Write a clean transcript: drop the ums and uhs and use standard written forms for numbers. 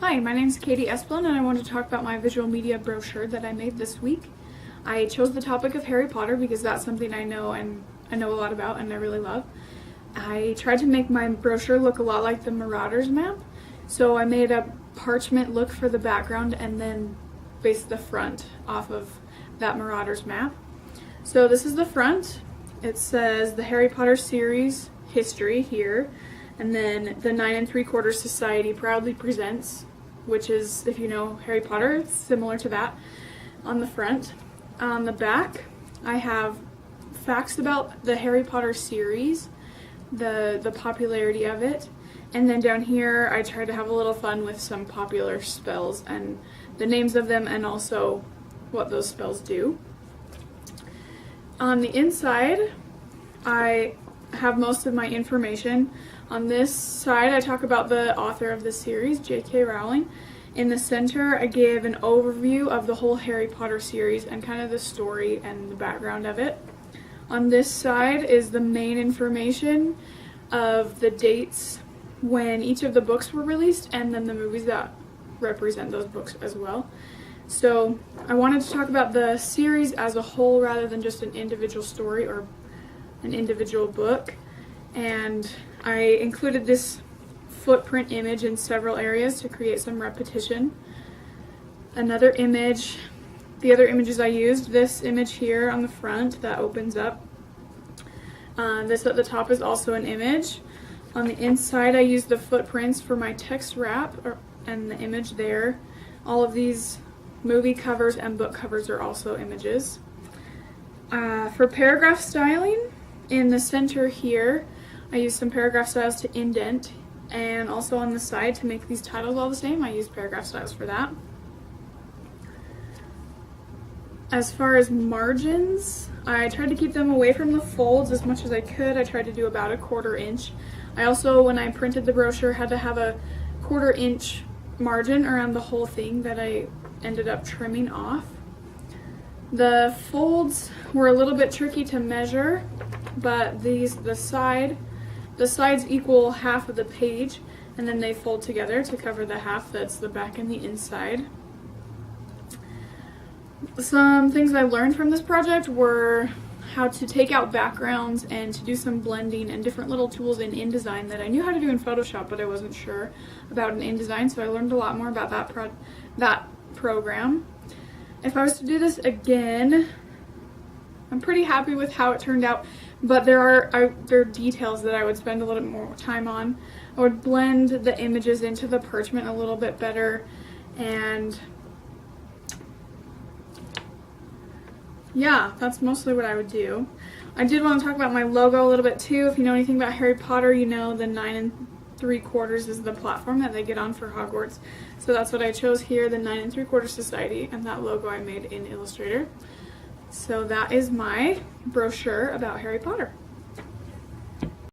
Hi, my name is Katie Esplin and I want to talk about my visual media brochure that I made this week. I chose the topic of Harry Potter because that's something I know a lot about and I really love. I tried to make my brochure look a lot like the Marauders map, so I made a parchment look for the background and then based the front off of that Marauders map. So this is the front. It says the Harry Potter series history here, and then the 9 3/4 Society proudly presents, which is, if you know Harry Potter, it's similar to that on the front. On the back, I have facts about the Harry Potter series, the popularity of it, and then down here I try to have a little fun with some popular spells and the names of them and also what those spells do. On the inside, I have most of my information. On this side, I talk about the author of the series, J.K. Rowling. In the center, I give an overview of the whole Harry Potter series and kind of the story and the background of it. On this side is the main information of the dates when each of the books were released and then the movies that represent those books as well. So I wanted to talk about the series as a whole rather than just an individual story or an individual book. And I included this footprint image in several areas to create some repetition. Another image, the other images I used, this image here on the front that opens up. This at the top is also an image. On the inside, I used the footprints for my text wrap and the image there. All of these movie covers and book covers are also images. For paragraph styling, in the center here, I used some paragraph styles to indent, and also on the side to make these titles all the same, I used paragraph styles for that. As far as margins, I tried to keep them away from the folds as much as I could. I tried to do about 1/4 inch. I also, when I printed the brochure, had to have a 1/4 inch margin around the whole thing that I ended up trimming off. The folds were a little bit tricky to measure, but the sides equal half of the page, and then they fold together to cover the half that's the back and the inside. Some things I learned from this project were how to take out backgrounds and to do some blending and different little tools in InDesign that I knew how to do in Photoshop, but I wasn't sure about in InDesign, so I learned a lot more about that program. If I was to do this again, I'm pretty happy with how it turned out, but there are details that I would spend a little bit more time on. I would blend the images into the parchment a little bit better, and yeah, that's mostly what I would do. I did want to talk about my logo a little bit too. If you know anything about Harry Potter, you know the 9 3/4 is the platform that they get on for Hogwarts. So that's what I chose here, the 9 3/4 Society, and that logo I made in Illustrator. So that is my brochure about Harry Potter.